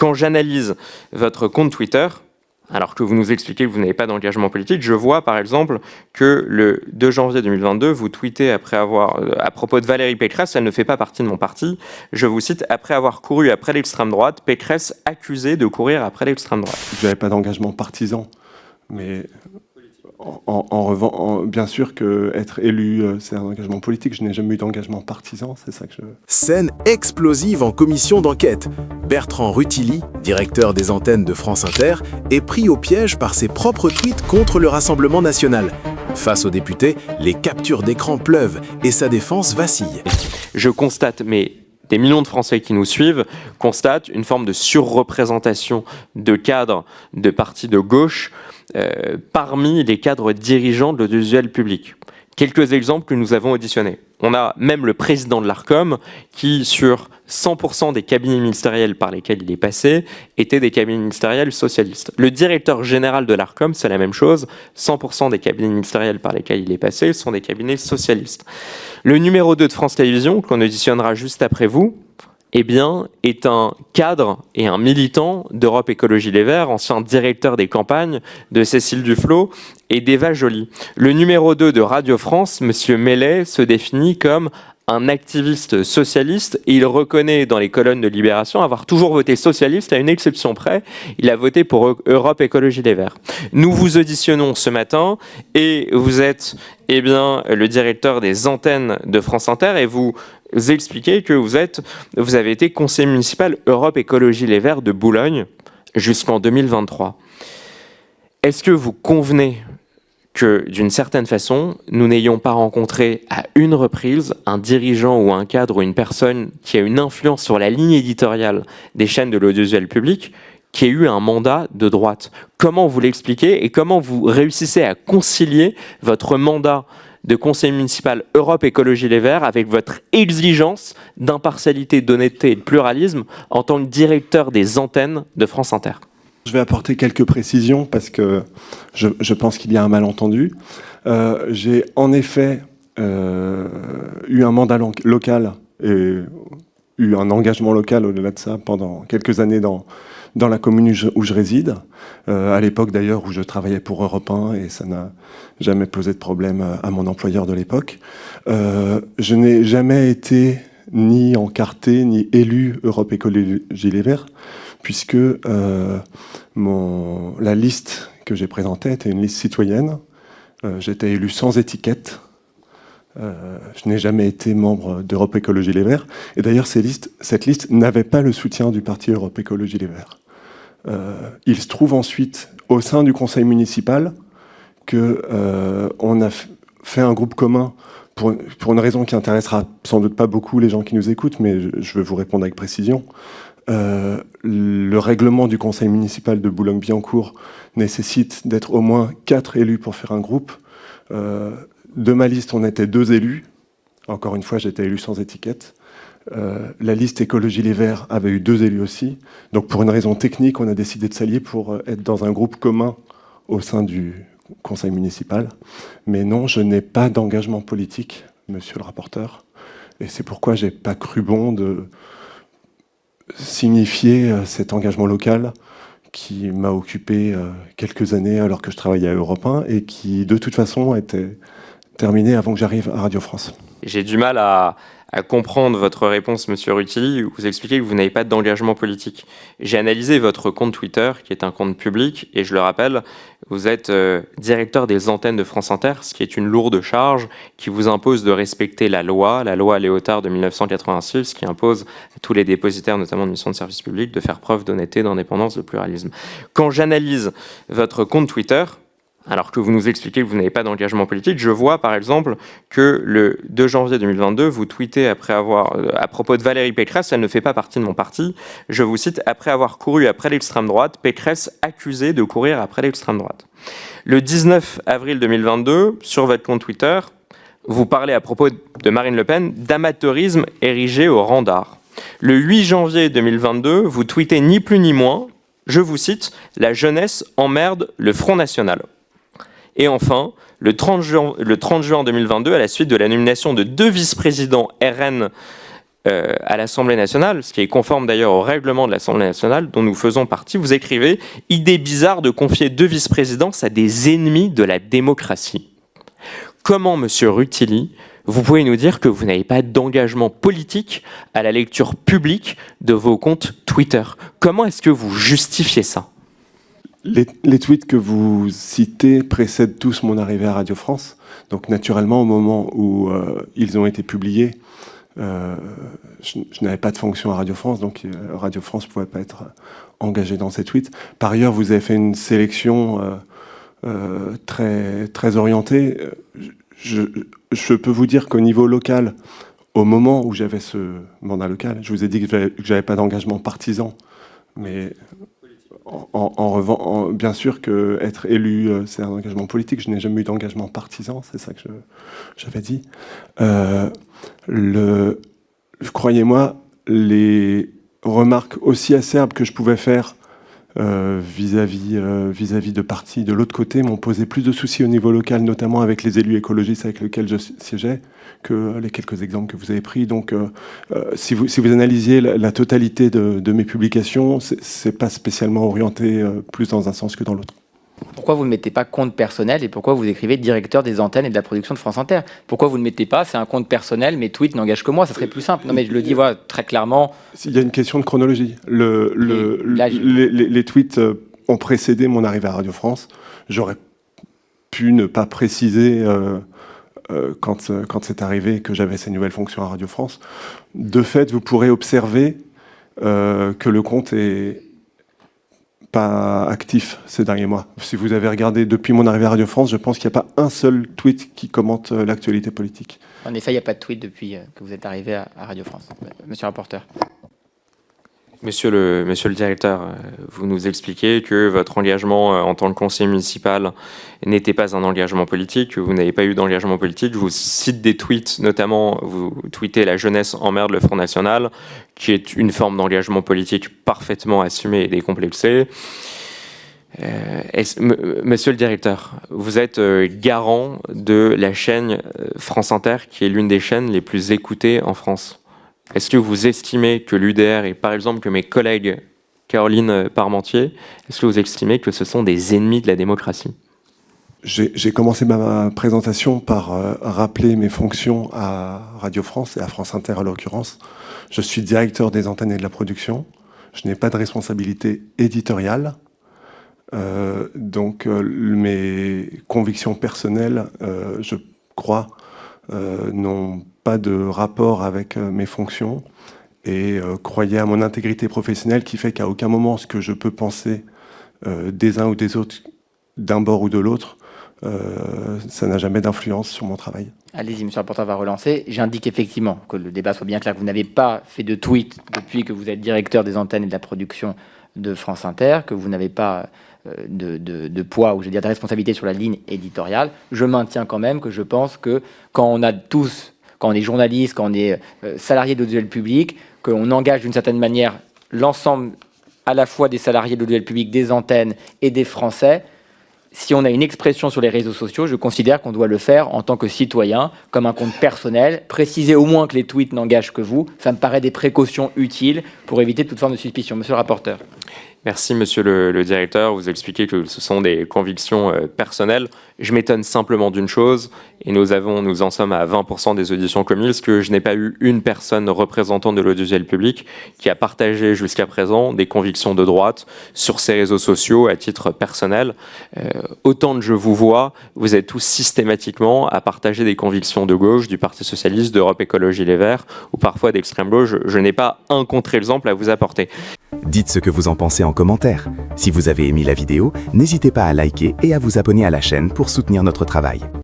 Quand j'analyse votre compte Twitter, alors que vous nous expliquez que vous n'avez pas d'engagement politique, je vois par exemple que le 2 janvier 2022, vous tweetez après avoir, à propos de Valérie Pécresse, elle ne fait pas partie de mon parti, je vous cite, après avoir couru après l'extrême droite, Pécresse accusée de courir après l'extrême droite. Je n'avais pas d'engagement partisan, mais en revanche, bien sûr qu'être élu, c'est un engagement politique. Je n'ai jamais eu d'engagement partisan, c'est ça que je... Scène explosive en commission d'enquête. Bertrand Rutilly, directeur des antennes de France Inter, est pris au piège par ses propres tweets contre le Rassemblement national. Face aux députés, les captures d'écran pleuvent et sa défense vacille. Je constate, mais des millions de Français qui nous suivent constatent une forme de surreprésentation de cadres de partis de gauche parmi les cadres dirigeants de l'audiovisuel public. Quelques exemples que nous avons auditionnés. On a même le président de l'Arcom qui, sur 100% des cabinets ministériels par lesquels il est passé, étaient des cabinets ministériels socialistes. Le directeur général de l'Arcom, c'est la même chose. 100% des cabinets ministériels par lesquels il est passé sont des cabinets socialistes. Le numéro 2 de France Télévisions, qu'on auditionnera juste après vous, eh bien, est un cadre et un militant d'Europe Écologie Les Verts, ancien directeur des campagnes de Cécile Duflot et d'Eva Joly. Le numéro 2 de Radio France, M. Mellet, se définit comme un activiste socialiste et il reconnaît dans les colonnes de Libération avoir toujours voté socialiste à une exception près. Il a voté pour Europe Écologie Les Verts. Nous vous auditionnons ce matin et vous êtes le directeur des antennes de France Inter et vous expliquez que vous avez été conseiller municipal Europe Écologie Les Verts de Boulogne jusqu'en 2023. Est-ce que vous convenez que, d'une certaine façon, nous n'ayons pas rencontré à une reprise un dirigeant ou un cadre ou une personne qui a une influence sur la ligne éditoriale des chaînes de l'audiovisuel public qui ait eu un mandat de droite? Comment vous l'expliquez et comment vous réussissez à concilier votre mandat de conseiller municipal Europe Écologie Les Verts avec votre exigence d'impartialité, d'honnêteté et de pluralisme en tant que directeur des antennes de France Inter? Je vais apporter quelques précisions parce que je pense qu'il y a un malentendu. J'ai en effet eu un mandat local et eu un engagement local au-delà de ça pendant quelques années dans la commune où je réside, à l'époque d'ailleurs où je travaillais pour Europe 1 et ça n'a jamais posé de problème à mon employeur de l'époque. Je n'ai jamais été ni encarté ni élu Europe Écologie Les Verts, puisque la liste que j'ai présentée était une liste citoyenne. J'étais élu sans étiquette. Je n'ai jamais été membre d'Europe Écologie Les Verts. Et d'ailleurs, cette liste n'avait pas le soutien du parti Europe Écologie Les Verts. Il se trouve ensuite, au sein du conseil municipal, qu'on a fait un groupe commun pour une raison qui intéressera sans doute pas beaucoup les gens qui nous écoutent, mais je vais vous répondre avec précision. Le règlement du conseil municipal de Boulogne-Billancourt nécessite d'être au moins 4 élus pour faire un groupe. De ma liste, on était 2 élus. Encore une fois, j'étais élu sans étiquette. La liste Écologie Les Verts avait eu 2 élus aussi. Donc pour une raison technique, on a décidé de s'allier pour être dans un groupe commun au sein du conseil municipal. Mais non, je n'ai pas d'engagement politique, monsieur le rapporteur. Et c'est pourquoi j'ai pas cru bon de signifier cet engagement local qui m'a occupé quelques années alors que je travaillais à Europe 1 et qui, de toute façon, était terminé avant que j'arrive à Radio France. J'ai du mal à comprendre votre réponse, Monsieur Rutilly. Vous expliquez que vous n'avez pas d'engagement politique. J'ai analysé votre compte Twitter, qui est un compte public, et je le rappelle, vous êtes directeur des antennes de France Inter, ce qui est une lourde charge qui vous impose de respecter la loi Léotard de 1986, qui impose à tous les dépositaires, notamment de missions de service public, de faire preuve d'honnêteté, d'indépendance, de pluralisme. Quand j'analyse votre compte Twitter, alors que vous nous expliquez que vous n'avez pas d'engagement politique, je vois par exemple que le 2 janvier 2022, vous tweetez après avoir, à propos de Valérie Pécresse, elle ne fait pas partie de mon parti, je vous cite, après avoir couru après l'extrême droite, Pécresse accusée de courir après l'extrême droite. Le 19 avril 2022, sur votre compte Twitter, vous parlez à propos de Marine Le Pen d'amateurisme érigé au rang d'art. Le 8 janvier 2022, vous tweetez ni plus ni moins, je vous cite, la jeunesse emmerde le Front National. Et enfin, le 30 juin 2022, à la suite de la nomination de 2 vice-présidents RN à l'Assemblée nationale, ce qui est conforme d'ailleurs au règlement de l'Assemblée nationale dont nous faisons partie, vous écrivez « Idée bizarre de confier 2 vice-présidences à des ennemis de la démocratie ». Comment, monsieur Rutilli, vous pouvez nous dire que vous n'avez pas d'engagement politique à la lecture publique de vos comptes Twitter? Comment est-ce que vous justifiez ça? Les tweets que vous citez précèdent tous mon arrivée à Radio France. Donc naturellement, au moment où ils ont été publiés, je n'avais pas de fonction à Radio France, donc Radio France ne pouvait pas être engagé dans ces tweets. Par ailleurs, vous avez fait une sélection très, très orientée. Je peux vous dire qu'au niveau local, au moment où j'avais ce mandat local, je vous ai dit que je n'avais pas d'engagement partisan, mais en revanche, bien sûr qu'être élu, c'est un engagement politique. Je n'ai jamais eu d'engagement partisan, c'est ça que j'avais dit. Croyez-moi, les remarques aussi acerbes que je pouvais faire vis-à-vis de partis de l'autre côté m'ont posé plus de soucis au niveau local, notamment avec les élus écologistes avec lesquels je siégeais, que les quelques exemples que vous avez pris. Donc, si vous analysiez la totalité de mes publications, c'est pas spécialement orienté plus dans un sens que dans l'autre. Pourquoi vous ne mettez pas compte personnel et pourquoi vous écrivez directeur des antennes et de la production de France Inter? Pourquoi vous ne mettez pas c'est un compte personnel, mes tweets n'engagent que moi? Ça serait plus simple. Non mais je le dis voilà, très clairement. Il y a une question de chronologie. Les tweets ont précédé mon arrivée à Radio France. J'aurais pu ne pas préciser quand c'est arrivé que j'avais ces nouvelles fonctions à Radio France. De fait, vous pourrez observer que le compte est pas actif ces derniers mois. Si vous avez regardé depuis mon arrivée à Radio France, je pense qu'il n'y a pas un seul tweet qui commente l'actualité politique. En effet, il n'y a pas de tweet depuis que vous êtes arrivé à Radio France. Monsieur le rapporteur. Monsieur le directeur, vous nous expliquez que votre engagement en tant que conseiller municipal n'était pas un engagement politique, que vous n'avez pas eu d'engagement politique. Je vous cite des tweets, notamment vous tweetez « La jeunesse emmerde le Front National », qui est une forme d'engagement politique parfaitement assumée et décomplexée. Monsieur le directeur, vous êtes garant de la chaîne France Inter, qui est l'une des chaînes les plus écoutées en France. Est-ce que vous estimez que l'UDR et par exemple que mes collègues Caroline Parmentier, est-ce que vous estimez que ce sont des ennemis de la démocratie? J'ai commencé ma présentation par rappeler mes fonctions à Radio France et à France Inter en l'occurrence. Je suis directeur des antennes et de la production. Je n'ai pas de responsabilité éditoriale. Donc mes convictions personnelles, je crois, n'ont pas de rapport avec mes fonctions et croyez à mon intégrité professionnelle qui fait qu'à aucun moment ce que je peux penser des uns ou des autres, d'un bord ou de l'autre, ça n'a jamais d'influence sur mon travail. Allez-y, monsieur le rapporteur va relancer. J'indique effectivement, que le débat soit bien clair, que vous n'avez pas fait de tweet depuis que vous êtes directeur des antennes et de la production de France Inter, que vous n'avez pas de poids ou je veux dire de responsabilité sur la ligne éditoriale. Je maintiens quand même que je pense que quand on est journaliste, quand on est salarié de l'audiovisuel public, qu'on engage d'une certaine manière l'ensemble à la fois des salariés de l'audiovisuel public, des antennes et des Français, si on a une expression sur les réseaux sociaux, je considère qu'on doit le faire en tant que citoyen, comme un compte personnel. Préciser au moins que les tweets n'engagent que vous, ça me paraît des précautions utiles pour éviter toute forme de suspicion. Monsieur le rapporteur. Merci, monsieur le directeur. Vous expliquez que ce sont des convictions personnelles. Je m'étonne simplement d'une chose, et nous en sommes à 20% des auditions commises, que je n'ai pas eu une personne représentante de l'audiovisuel public qui a partagé jusqu'à présent des convictions de droite sur ses réseaux sociaux à titre personnel. Autant que je vous vois, vous êtes tous systématiquement à partager des convictions de gauche, du Parti Socialiste, d'Europe Écologie Les Verts, ou parfois d'extrême gauche. Je n'ai pas un contre-exemple à vous apporter. Dites ce que vous en pensez en commentaire. Si vous avez aimé la vidéo, n'hésitez pas à liker et à vous abonner à la chaîne pour soutenir notre travail.